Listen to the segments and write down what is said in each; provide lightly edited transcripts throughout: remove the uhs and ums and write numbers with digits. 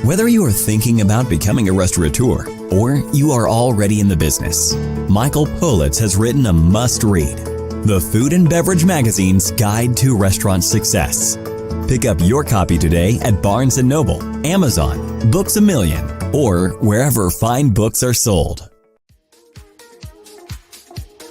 Whether you are thinking about becoming a restaurateur or you are already in the business, Michael Politz has written a must-read, The Food and Beverage Magazine's Guide to Restaurant Success. Pick up your copy today at Barnes & Noble, Amazon, Books A Million, or wherever fine books are sold.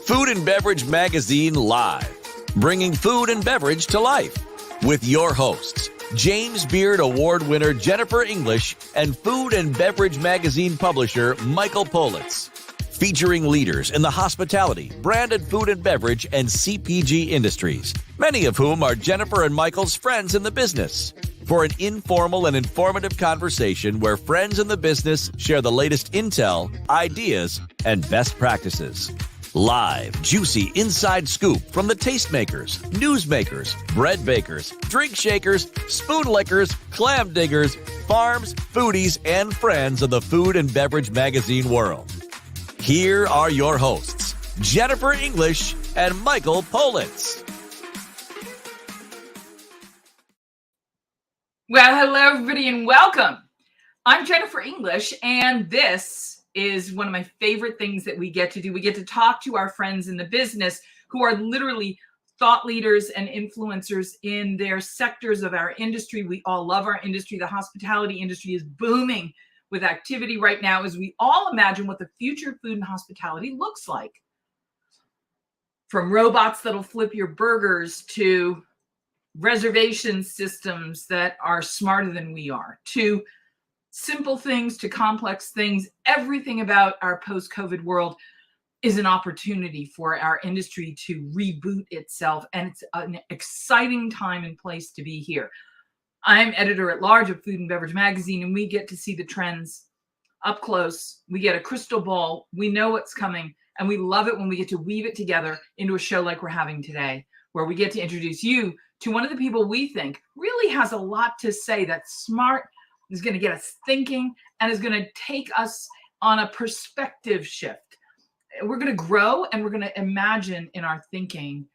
Food and Beverage Magazine Live, bringing food and beverage to life with your hosts, James Beard Award winner Jennifer English and Food and Beverage Magazine publisher Michael Politz. Featuring leaders in the hospitality, branded food and beverage, and CPG industries, many of whom are Jennifer and Michael's friends in the business. For an informal and informative conversation where friends in the business share the latest intel, ideas, and best practices. Live, juicy inside scoop from the tastemakers, newsmakers, bread bakers, drink shakers, spoon lickers, clam diggers, farms, foodies, and friends of the food and beverage magazine world. Here are your hosts, Jennifer English and Michael Politz. Well, hello, everybody, and welcome. I'm Jennifer English, and this is one of my favorite things that we get to do. We get to talk to our friends in the business who are literally thought leaders and influencers in their sectors of our industry. We all love our industry. The hospitality industry is booming with activity right now as we all imagine what the future of food and hospitality looks like. From robots that'll flip your burgers to reservation systems that are smarter than we are, to simple things to complex things. Everything about our post-COVID world is an opportunity for our industry to reboot itself, and it's an exciting time and place to be here. I'm editor-at-large of Food and Beverage Magazine, and we get to see the trends up close. We get a crystal ball. We know what's coming, and we love it when we get to weave it together into a show like we're having today, where we get to introduce you to one of the people we think really has a lot to say, that's smart, is going to get us thinking, and is going to take us on a perspective shift. We're going to grow, and we're going to imagine in our thinking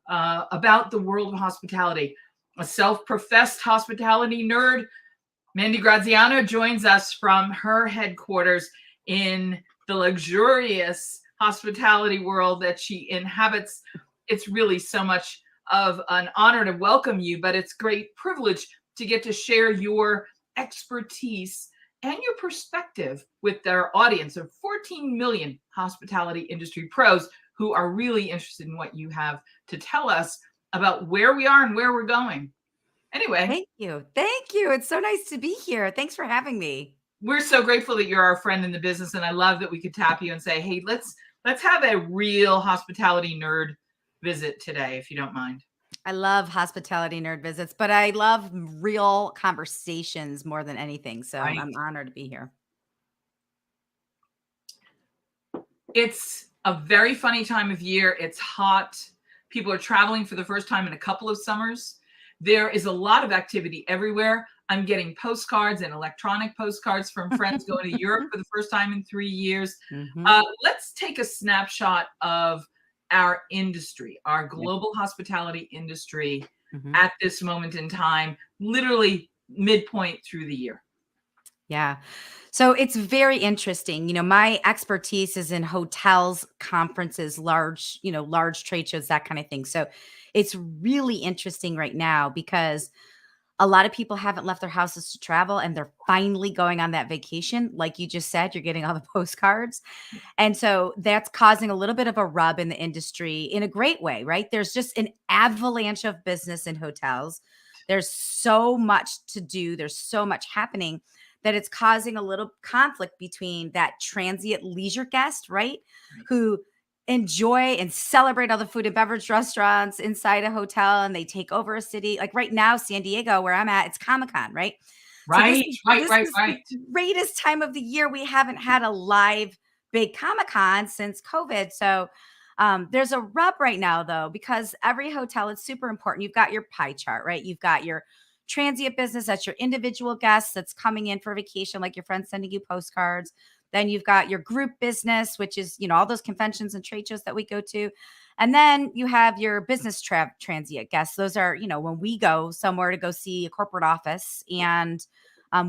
about the world of hospitality. A self-professed hospitality nerd, Mandi Graziano, joins us from her headquarters in the luxurious hospitality world that she inhabits. It's really so much of an honor to welcome you, but it's great privilege to get to share your expertise and your perspective with our audience of 14 million hospitality industry pros who are really interested in what you have to tell us about where we are and where we're going. Anyway. Thank you. Thank you. It's so nice to be here. Thanks for having me. We're so grateful that you're our friend in the business, and I love that we could tap you and say, hey, let's have a real hospitality nerd visit today, if you don't mind. I love hospitality nerd visits, but I love real conversations more than anything. So Right. I'm honored to be here. It's a very funny time of year. It's hot. People are traveling for the first time in a couple of summers. There is a lot of activity everywhere. I'm getting postcards and electronic postcards from friends going to Europe for the first time in 3 years. Mm-hmm. Let's take a snapshot of our industry, our global hospitality industry at this moment in time, literally midpoint through the year. Yeah. So it's very interesting. You know, my expertise is in hotels, conferences, large trade shows, that kind of thing. So it's really interesting right now because a lot of people haven't left their houses to travel, and they're finally going on that vacation. Like you just said, you're getting all the postcards. And so that's causing a little bit of a rub in the industry in a great way, right? There's just an avalanche of business in hotels. There's so much to do. There's so much happening that it's causing a little conflict between that transient leisure guest, right? Who enjoy and celebrate all the food and beverage restaurants inside a hotel, and they take over a city. Like right now, San Diego, where I'm at, it's Comic-Con, right? Right, So this is the greatest time of the year. We haven't had a live big Comic-Con since COVID. So there's a rub right now, though, because every hotel is super important. You've got your pie chart, right? You've got your transient business. That's your individual guests that's coming in for vacation, like your friends sending you postcards. Then you've got your group business, which is, all those conventions and trade shows that we go to. And then you have your business transient guests. Those are, when we go somewhere to go see a corporate office and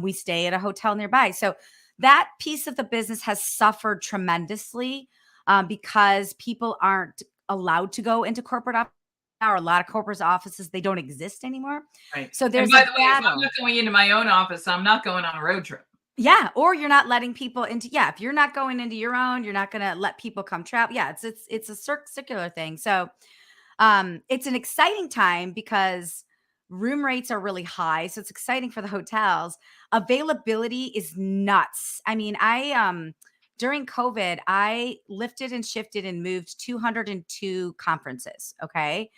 We stay at a hotel nearby. So that piece of the business has suffered tremendously because people aren't allowed to go into corporate offices. Or a lot of corporate offices, they don't exist anymore. Right. So And there's by a the way, if I'm battle. not going into my own office, I'm not going on a road trip. Yeah, or you're not letting people into. Yeah, if you're not going into your own, you're not going to let people come travel. Yeah, it's a circular thing. So it's an exciting time because room rates are really high, so it's exciting for the hotels. Availability is nuts. I mean, I during COVID, I lifted and shifted and moved 202 conferences, okay?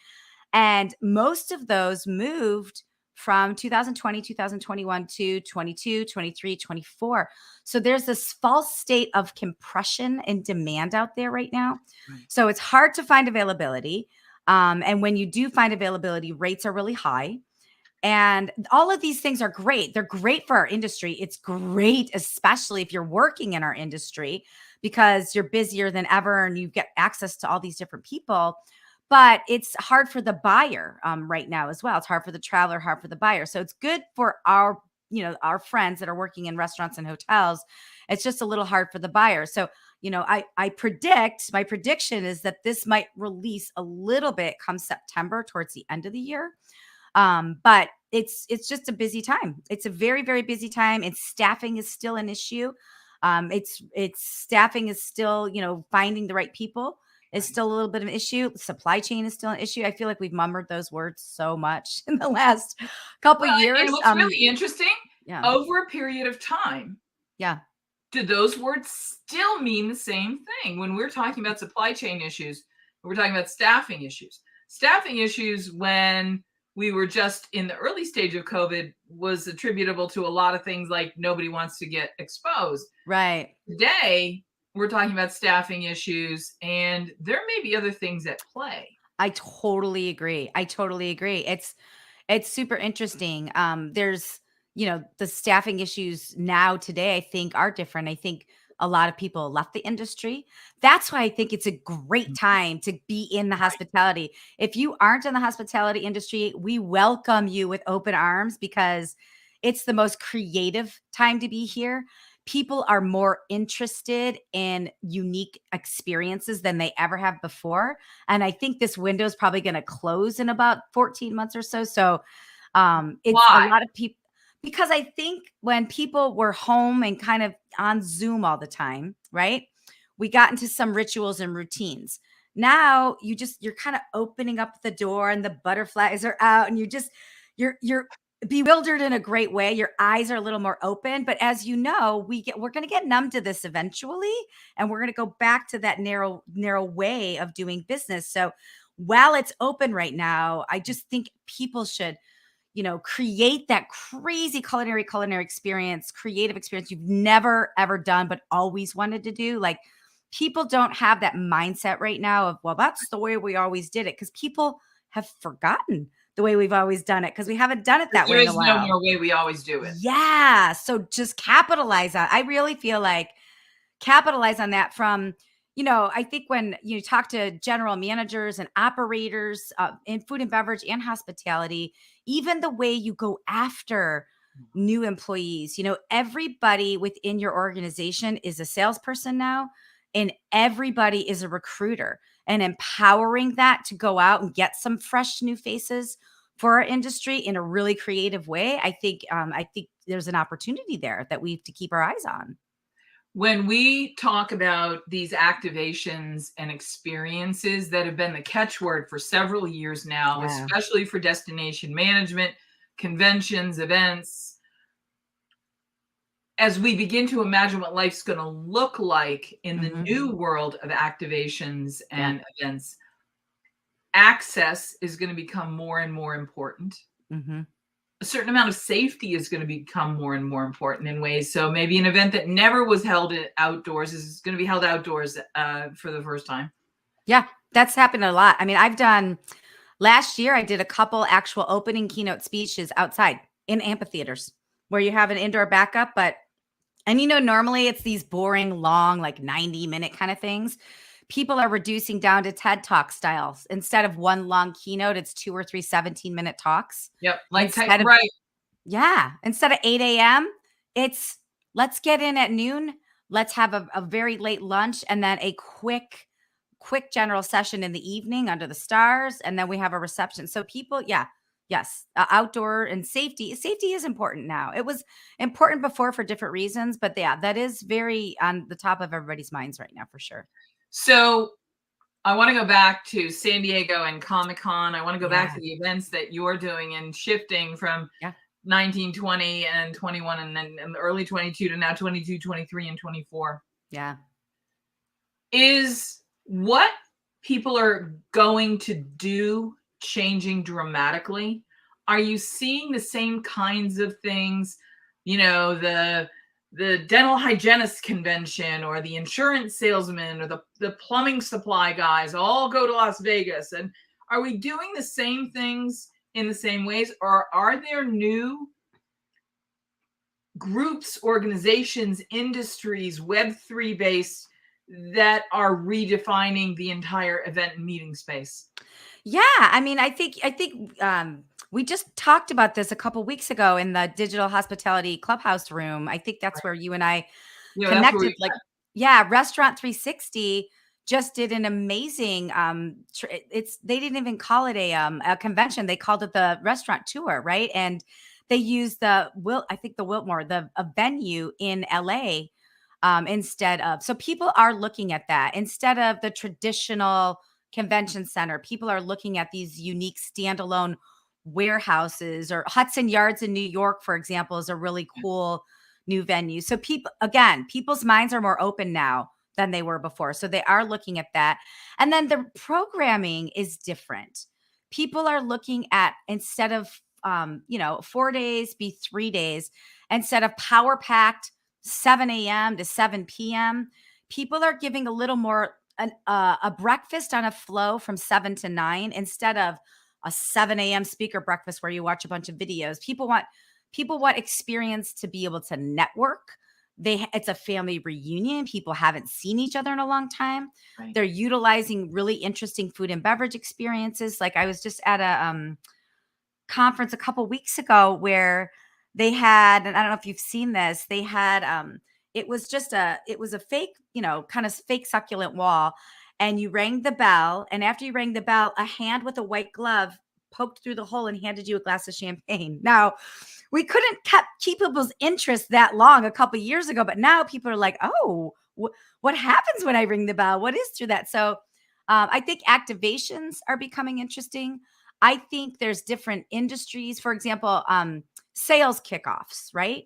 And most of those moved from 2020, 2021 to 22, 23, 24. So there's this false state of compression and demand out there right now. Right. So it's hard to find availability. And when you do find availability, rates are really high. And all of these things are great. They're great for our industry. It's great, especially if you're working in our industry, because you're busier than ever and you get access to all these different people. But it's hard for the buyer right now as well. It's hard for the traveler, hard for the buyer. So it's good for our, our friends that are working in restaurants and hotels. It's just a little hard for the buyer. So, my prediction is that this might release a little bit come September towards the end of the year. But it's just a busy time. It's a very, very busy time, and staffing is still an issue. It's staffing is still, finding the right people is still a little bit of an issue. Supply chain is still an issue. I feel like we've murmured those words so much in the last couple years. And what's really interesting, yeah, over a period of time, yeah, do those words still mean the same thing? When we're talking about supply chain issues, we're talking about staffing issues. Staffing issues when we were just in the early stage of COVID was attributable to a lot of things like nobody wants to get exposed. right. Today, we're talking about staffing issues, and there may be other things at play. I totally agree. It's super interesting. There's, the staffing issues now today, I think, are different. I think a lot of people left the industry. That's why I think it's a great time to be in the hospitality. If you aren't in the hospitality industry, we welcome you with open arms because it's the most creative time to be here. People are more interested in unique experiences than they ever have before. And I think this window is probably going to close in about 14 months or so. So it's Why? a lot of people, because I think when people were home and kind of on Zoom all the time, right? We got into some rituals and routines. Now you're kind of opening up the door and the butterflies are out and you're bewildered in a great way. Your eyes are a little more open, but as you know, we're going to get numb to this eventually, and we're going to go back to that narrow way of doing business. So while it's open right now, I just think people should, create that crazy culinary experience, creative experience you've never ever done, but always wanted to do. Like, people don't have that mindset right now of, well, that's the way we always did it, because people have forgotten the way we've always done it because we haven't done it that way in a while. There is no more way we always do it. Yeah. So just capitalize on. I really feel like capitalize on that from, I think when you talk to general managers and operators in food and beverage and hospitality, even the way you go after new employees, everybody within your organization is a salesperson now, and everybody is a recruiter, and empowering that to go out and get some fresh new faces for our industry in a really creative way. I think there's an opportunity there that we have to keep our eyes on. When we talk about these activations and experiences that have been the catchword for several years now, especially for destination management, conventions, events, as we begin to imagine what life's going to look like in the new world of activations and events, access is going to become more and more important. A certain amount of safety is going to become more and more important in ways. So maybe an event that never was held outdoors is going to be held outdoors for the first time. Yeah, that's happened a lot. I mean, last year I did a couple actual opening keynote speeches outside in amphitheaters where you have an indoor backup, and normally it's these boring, long, like 90-minute kind of things. People are reducing down to TED Talk styles. Instead of one long keynote, it's 2 or 3 17-minute talks. Yep. Instead of 8 a.m., It's let's get in at noon. Let's have a very late lunch and then a quick general session in the evening under the stars. And then we have a reception. So people, yeah, yes, outdoor and safety. Safety is important now. It was important before for different reasons, but yeah, that is very on the top of everybody's minds right now for sure. So I want to go back to San Diego and Comic-Con. I want to go back to the events that you're doing and shifting from 19, 20, and 21, and then in the early 22 to now 22, 23, and 24. Yeah. Is what people are going to do changing dramatically? Are you seeing the same kinds of things, you know, the dental hygienist convention or the insurance salesman or the plumbing supply guys all go to Las Vegas? And are we doing the same things in the same ways, or are there new groups, organizations, industries, Web3 based that are redefining the entire event and meeting space? Yeah, I mean, I think we just talked about this a couple weeks ago in the Digital Hospitality Clubhouse room. I think that's where you and I connected. Like, Restaurant 360 just did an amazing. They didn't even call it a convention; they called it the restaurant tour, right? And they used the Wiltmore, a venue in LA, instead of. So people are looking at that instead of the traditional convention center. People are looking at these unique standalone warehouses, or Hudson Yards in New York, for example, is a really cool new venue. So people's minds are more open now than they were before. So they are looking at that. And then the programming is different. People are looking at, instead of 4 days, be 3 days, instead of power packed 7 a.m. to 7 p.m. People are giving a little more a breakfast on a flow from 7 to 9 instead of a 7 a.m. speaker breakfast where you watch a bunch of videos. People want experience to be able to network. It's a family reunion. People haven't seen each other in a long time. Right. They're utilizing really interesting food and beverage experiences. Like, I was just at a conference a couple weeks ago where they had, and I don't know if you've seen this, they had it was a fake, kind of fake succulent wall. And you rang the bell. And after you rang the bell, a hand with a white glove poked through the hole and handed you a glass of champagne. Now, we couldn't keep people's interest that long a couple years ago, but now people are like, oh, what happens when I ring the bell? What is through that? So I think activations are becoming interesting. I think there's different industries, for example, sales kickoffs, right?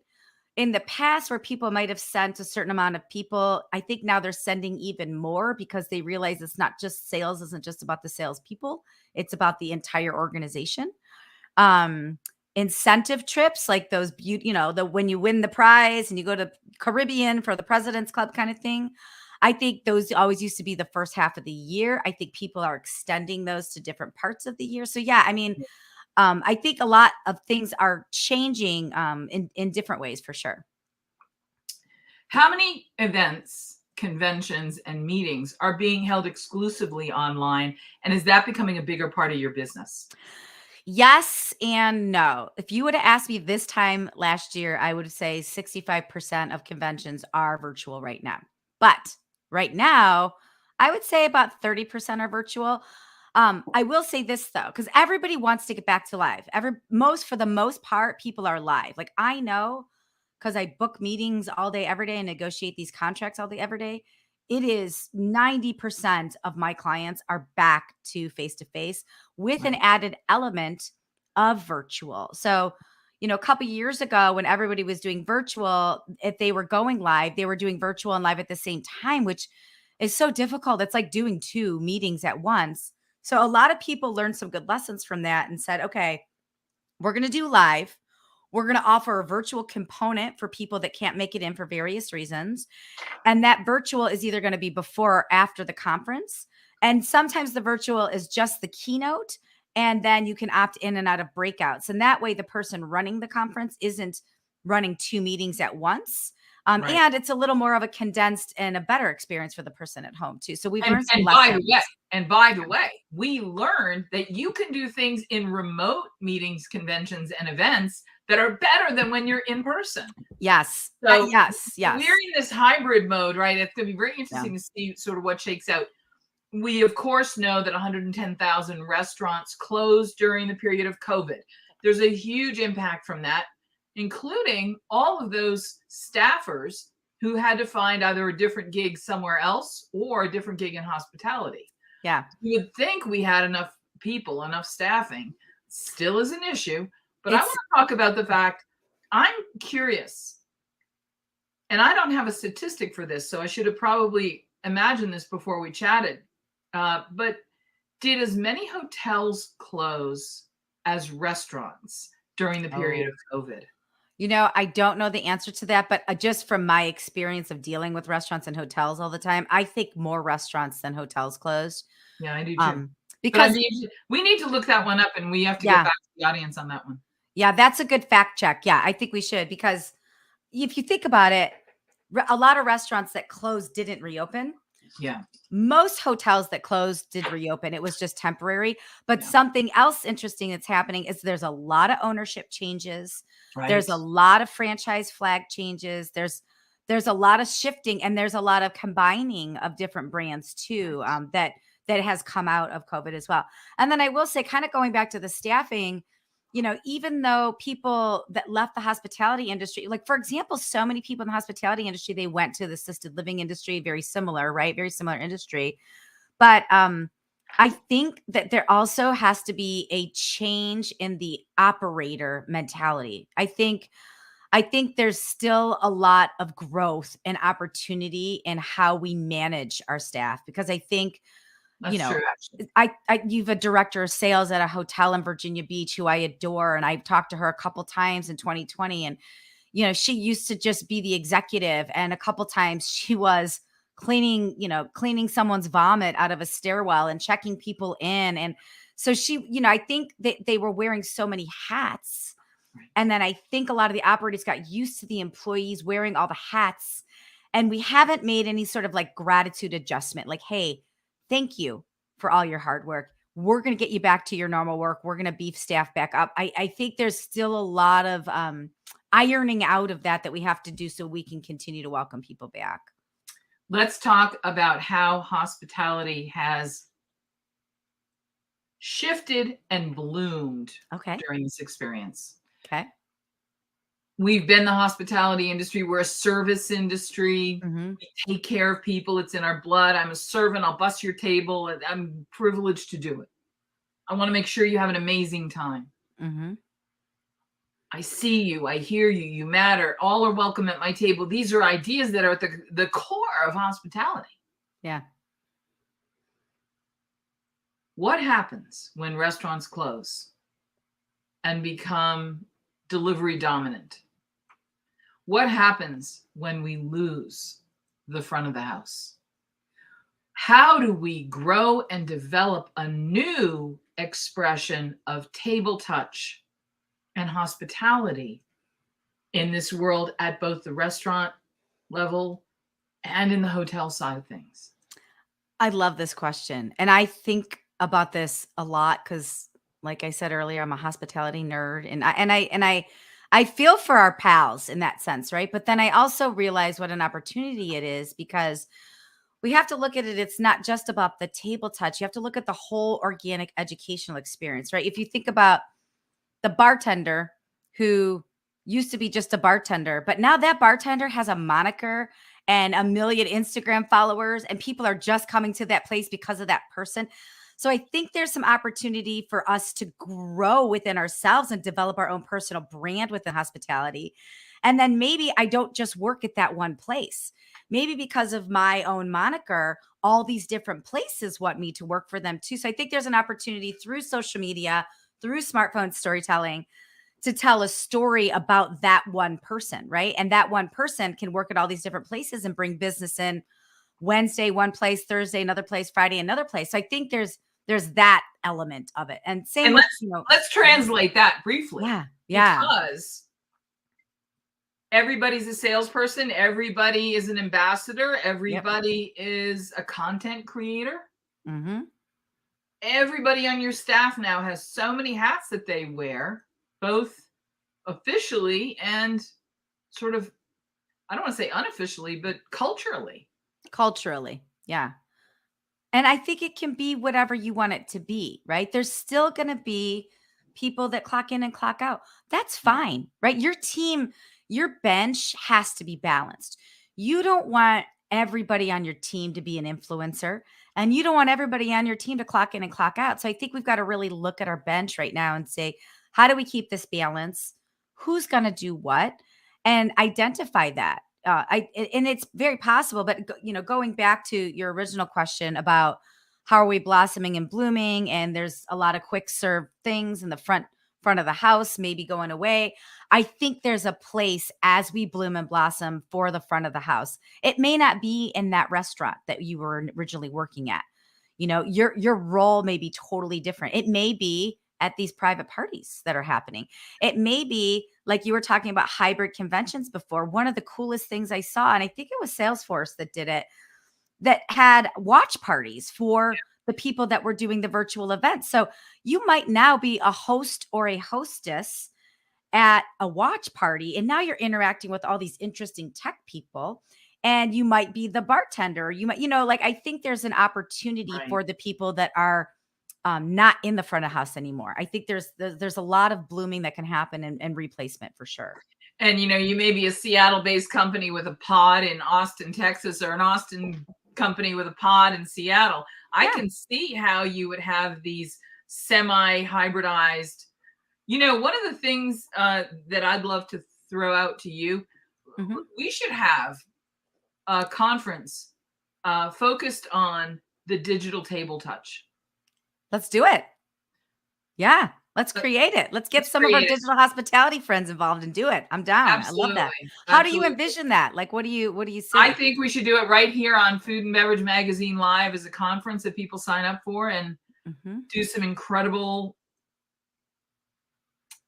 In the past, where people might have sent a certain amount of people, I think now they're sending even more because they realize it's not just sales, isn't just about the salespeople. It's about the entire organization. Incentive trips, like those, when you win the prize and you go to Caribbean for the President's Club kind of thing. I think those always used to be the first half of the year. I think people are extending those to different parts of the year. So yeah, I mean, I think a lot of things are changing in different ways for sure. How many events, conventions, and meetings are being held exclusively online? And is that becoming a bigger part of your business? Yes and no. If you would have asked me this time last year, I would say 65% of conventions are virtual right now. But right now, I would say about 30% are virtual. I will say this though, because everybody wants to get back to live. For the most part, people are live. Like, I know, because I book meetings all day, every day, and negotiate these contracts all day, every day. It is 90% of my clients are back to face-to-face with an added element of virtual. So, a couple years ago when everybody was doing virtual, if they were going live, they were doing virtual and live at the same time, which is so difficult. It's like doing 2 meetings at once. So a lot of people learned some good lessons from that and said, okay, we're going to do live. We're going to offer a virtual component for people that can't make it in for various reasons. And that virtual is either going to be before or after the conference. And sometimes the virtual is just the keynote. And then you can opt in and out of breakouts. And that way the person running the conference isn't running 2 meetings at once. And it's a little more of a condensed and a better experience for the person at home too. So we've learned some lessons. By the way, we learned that you can do things in remote meetings, conventions, and events that are better than when you're in person. Yes. So Yes. we're in this hybrid mode, right? It's going to be very interesting to see sort of what shakes out. We, of course, know that 110,000 restaurants closed during the period of COVID. There's a huge impact from that, including all of those staffers who had to find either a different gig somewhere else or a different gig in hospitality. Yeah. You would think we had enough people, enough staffing. Still is an issue. But I want to talk about the fact, I'm curious, and I don't have a statistic for this, so I should have probably imagined this before we chatted. But did as many hotels close as restaurants during the period of COVID? I don't know the answer to that, but just from my experience of dealing with restaurants and hotels all the time, I think more restaurants than hotels closed. Yeah, I do too. Because we need to look that one up, and we have to get back to the audience on that one. Yeah, that's a good fact check. Yeah, I think we should, because if you think about it, a lot of restaurants that closed didn't reopen. Yeah. Most hotels that closed did reopen. It was just temporary. But something else interesting that's happening is there's a lot of ownership changes. Right. There's a lot of franchise flag changes. There's a lot of shifting, and there's a lot of combining of different brands too, that has come out of COVID as well. And then I will say, kind of going back to the staffing, even though people that left the hospitality industry, like, for example, so many people in the hospitality industry, they went to the assisted living industry, very similar, right? Very similar industry. But I think that there also has to be a change in the operator mentality. I think there's still a lot of growth and opportunity in how we manage our staff, because I think, That's true, you've a director of sales at a hotel in Virginia Beach who I adore. And I've talked to her a couple times in 2020. And, she used to just be the executive. And a couple times she was cleaning someone's vomit out of a stairwell and checking people in. And so I think that they were wearing so many hats. And then I think a lot of the operators got used to the employees wearing all the hats. And we haven't made any sort of like gratitude adjustment. Like, hey, thank you for all your hard work. We're going to get you back to your normal work. We're going to beef staff back up. I think there's still a lot of ironing out of that we have to do so we can continue to welcome people back. Let's talk about how hospitality has shifted and bloomed during this experience. Okay. We've been the hospitality industry. We're a service industry. Mm-hmm. We take care of people. It's in our blood. I'm a servant. I'll bust your table. I'm privileged to do it. I want to make sure you have an amazing time. Mm-hmm. I see you. I hear you. You matter. All are welcome at my table. These are ideas that are at the core of hospitality. Yeah. What happens when restaurants close and become delivery dominant? What happens when we lose the front of the house? How do we grow and develop a new expression of table touch and hospitality in this world at both the restaurant level and in the hotel side of things? I love this question. And I think about this a lot because, like I said earlier, I'm a hospitality nerd, and I feel for our pals in that sense, right? But then I also realize what an opportunity it is, because we have to look at it. It's not just about the table touch. You have to look at the whole organic educational experience, right? If you think about the bartender who used to be just a bartender, but now that bartender has a moniker and 1 million Instagram followers, and people are just coming to that place because of that person. So I think there's some opportunity for us to grow within ourselves and develop our own personal brand within hospitality. And then maybe I don't just work at that one place. Maybe because of my own moniker, all these different places want me to work for them too. So I think there's an opportunity through social media, through smartphone storytelling, to tell a story about that one person, right? And that one person can work at all these different places and bring business in Wednesday, one place, Thursday, another place, Friday, another place. So I think there's that element of it. And same with, let's translate that briefly. Yeah. Because everybody's a salesperson. Everybody is an ambassador. Everybody is a content creator. Mm-hmm. Everybody on your staff now has so many hats that they wear, both officially and sort of, I don't want to say unofficially, but culturally. Culturally. Yeah. And I think it can be whatever you want it to be, right? There's still going to be people that clock in and clock out. That's fine, right? Your team, your bench has to be balanced. You don't want everybody on your team to be an influencer, and you don't want everybody on your team to clock in and clock out. So I think we've got to really look at our bench right now and say, how do we keep this balance? Who's going to do what? And identify that. And it's very possible, but going back to your original question about how are we blossoming and blooming, and there's a lot of quick serve things in the front of the house maybe going away. I think there's a place as we bloom and blossom for the front of the house. It may not be in that restaurant that you were originally working at. Your role may be totally different. It may be at these private parties that are happening. It may be like you were talking about hybrid conventions before. One of the coolest things I saw, and I think it was Salesforce that did it, that had watch parties for the people that were doing the virtual events. So you might now be a host or a hostess at a watch party, and now you're interacting with all these interesting tech people, and you might be the bartender. You might, I think there's an opportunity for the people that are not in the front of house anymore. I think there's a lot of blooming that can happen and replacement for sure. And, you may be a Seattle-based company with a pod in Austin, Texas, or an Austin company with a pod in Seattle. I can see how you would have these semi-hybridized. One of the things that I'd love to throw out to you, we should have a conference focused on the digital table touch. Let's do it. Yeah. Let's create it. Let's get some of our digital hospitality friends involved and do it. I'm down. Absolutely. I love that. How do you envision that? Like, what do you see? I think we should do it right here on Food and Beverage Magazine Live as a conference that people sign up for, and do some incredible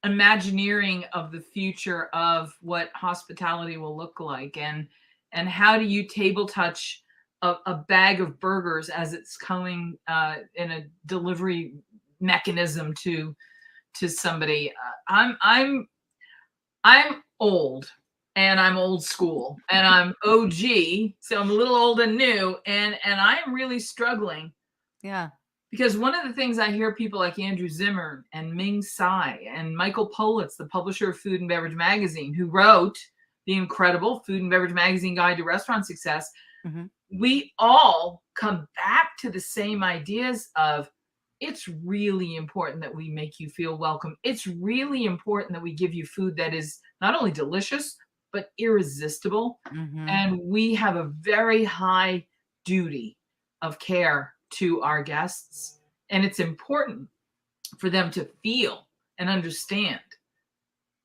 imagineering of the future of what hospitality will look like, and how do you table touch a bag of burgers as it's coming in a delivery mechanism to somebody. I'm old, and I'm old school, and I'm OG, so I'm a little old and new, and I am really struggling. Yeah. Because one of the things I hear people like Andrew Zimmern and Ming Tsai and Michael Politz, the publisher of Food and Beverage Magazine, who wrote the incredible Food and Beverage Magazine Guide to Restaurant Success, we all come back to the same ideas of, it's really important that we make you feel welcome. It's really important that we give you food that is not only delicious, but irresistible. And we have a very high duty of care to our guests. And it's important for them to feel and understand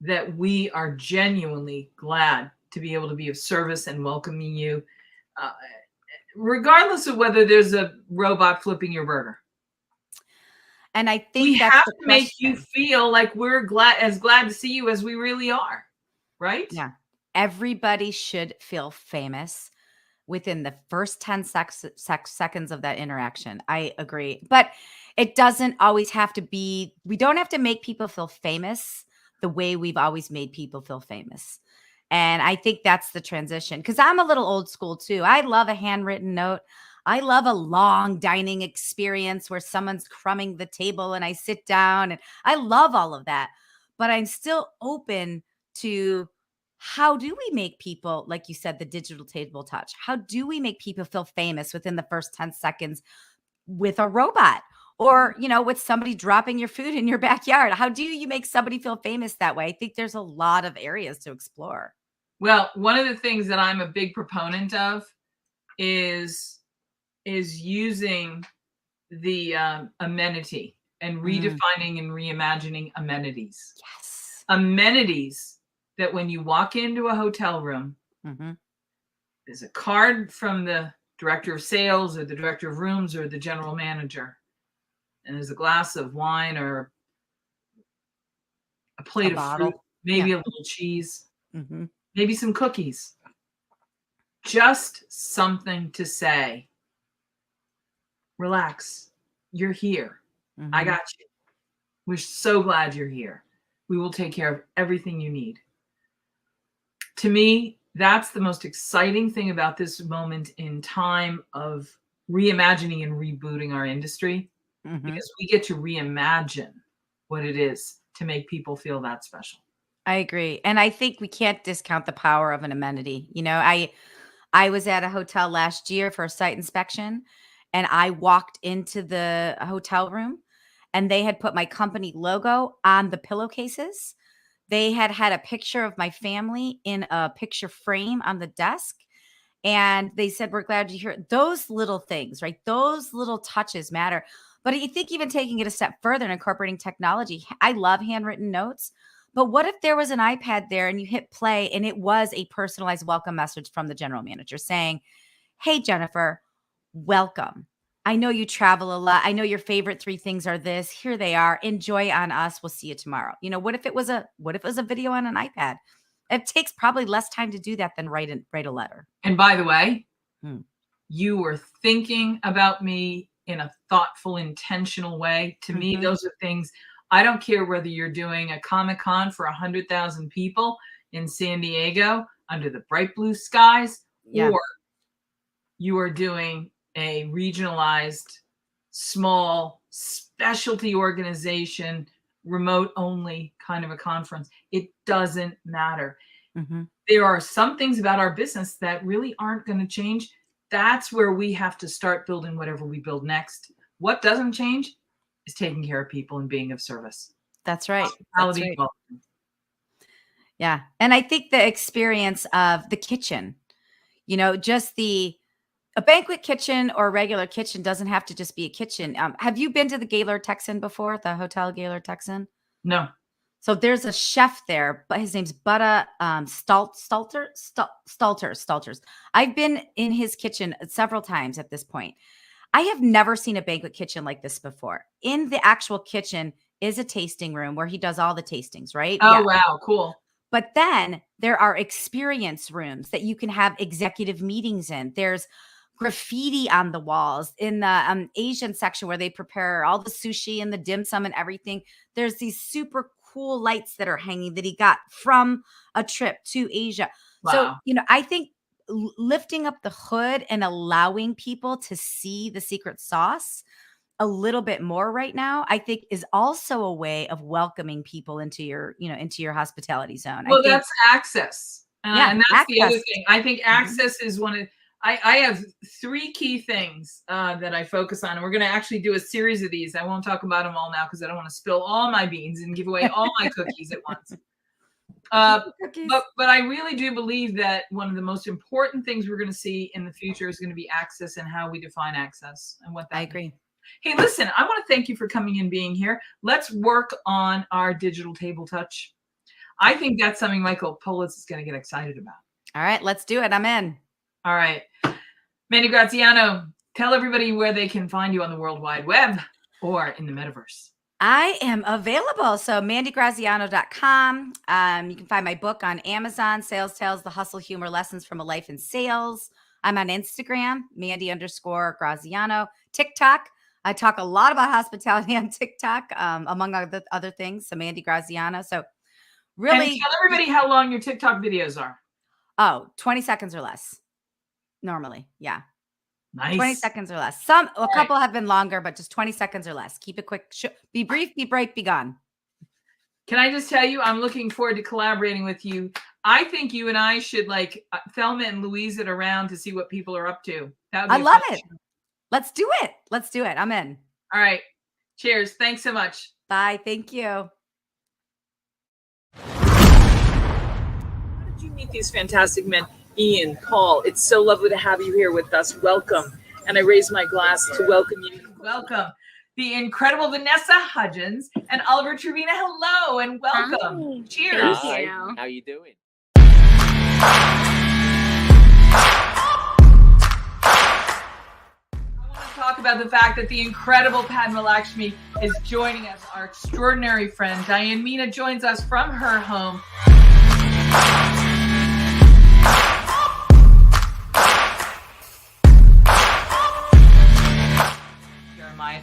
that we are genuinely glad to be able to be of service and welcoming you, regardless of whether there's a robot flipping your burger. And I think we have to make you feel like we're glad to see you as we really are, right? Yeah. Everybody should feel famous within the first 10 seconds of that interaction. I agree. But it doesn't always have to be, we don't have to make people feel famous the way we've always made people feel famous. And I think that's the transition, because I'm a little old school too. I love a handwritten note. I love a long dining experience where someone's crumbing the table and I sit down, and I love all of that. But I'm still open to, how do we make people, like you said, the digital table touch? How do we make people feel famous within the first 10 seconds with a robot, or, with somebody dropping your food in your backyard? How do you make somebody feel famous that way? I think there's a lot of areas to explore. Well, one of the things that I'm a big proponent of is using the amenity and redefining and reimagining amenities. Yes. Amenities that when you walk into a hotel room, there's a card from the director of sales or the director of rooms or the general manager, and there's a glass of wine or a plate of fruit, maybe a little cheese, maybe some cookies. Just something to say, relax, you're here. I got you. We're so glad you're here. We will take care of everything you need. To me, that's the most exciting thing about this moment in time of reimagining and rebooting our industry, because we get to reimagine what it is to make people feel that special. I agree. And I think we can't discount the power of an amenity. I was at a hotel last year for a site inspection, and I walked into the hotel room and they had put my company logo on the pillowcases. They had a picture of my family in a picture frame on the desk. And they said, "We're glad you're here." Those little things, right? Those little touches matter. But I think even taking it a step further and incorporating technology, I love handwritten notes. But what if there was an iPad there and you hit play and it was a personalized welcome message from the general manager saying, "Hey, Jennifer, welcome. I know you travel a lot. I know your favorite 3 things are this. Here they are. Enjoy on us. We'll see you tomorrow." What if it was a video on an iPad? It takes probably less time to do that than write a letter. And by the way, you were thinking about me in a thoughtful, intentional way. To me, those are things. I don't care whether you're doing a Comic-Con for 100,000 people in San Diego under the bright blue skies, or you are doing a regionalized, small, specialty organization, remote only kind of a conference. It doesn't matter. There are some things about our business that really aren't going to change. That's where we have to start building whatever we build next. What doesn't change is taking care of people and being of service. That's right. Hospitality. Yeah. And I think the experience of the kitchen, just a banquet kitchen or a regular kitchen doesn't have to just be a kitchen. Have you been to the Gaylord Texan before, the Hotel Gaylord Texan? No. So there's a chef there, but his name's Butta Stalters. I've been in his kitchen several times at this point. I have never seen a banquet kitchen like this before. In the actual kitchen is a tasting room where he does all the tastings, right? Oh, wow. Cool. But then there are experience rooms that you can have executive meetings in. There's graffiti on the walls in the Asian section where they prepare all the sushi and the dim sum and everything. There's these super cool lights that are hanging that he got from a trip to Asia. Wow. So, I think lifting up the hood and allowing people to see the secret sauce a little bit more right now, I think is also a way of welcoming people into your hospitality zone. Well, that's access. And that's access. The other thing. I think access is one of, I have 3 key things that I focus on. And we're going to actually do a series of these. I won't talk about them all now because I don't want to spill all my beans and give away all my cookies at once. But I really do believe that one of the most important things we're going to see in the future is going to be access and how we define access and what that means. agree. Hey, listen, I want to thank you for coming and being here. Let's work on our digital table touch. I think that's something Michael Politz is going to get excited about. All right, let's do it. I'm in. All right. Mandi Graziano, tell everybody where they can find you on the World Wide Web or in the metaverse. I am available. So mandigraziano.com. You can find my book on Amazon, Sales Tales, The Hustle Humor Lessons from a Life in Sales. I'm on Instagram, Mandi_Graziano. TikTok. I talk a lot about hospitality on TikTok, among other things. So Mandi Graziano. So really. And tell everybody how long your TikTok videos are. 20 seconds or less. Normally. Yeah. Nice. 20 seconds or less. A couple have been longer, but just 20 seconds or less. Keep it quick. Be brief, be bright, be gone. Can I just tell you, I'm looking forward to collaborating with you. I think you and I should Thelma and Louise it around to see what people are up to. I love it. Let's do it. Let's do it. I'm in. All right. Cheers. Thanks so much. Bye. Thank you. How did you meet these fantastic men? Ian, Paul, it's so lovely to have you here with us. Welcome. And I raise my glass to welcome you. Welcome. The incredible Vanessa Hudgens and Oliver Trevina. Hello and welcome. Hi. Cheers. Thank you. How you doing? I want to talk about the fact that the incredible Padma Lakshmi is joining us. Our extraordinary friend Diane Meena joins us from her home.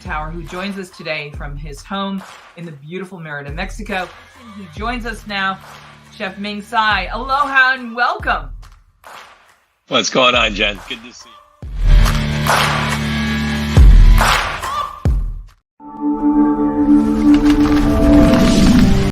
Tower, who joins us today from his home in the beautiful Merida, Mexico. He joins us now, Chef Ming Tsai. Aloha and welcome. What's going on, Jen? Good to see you.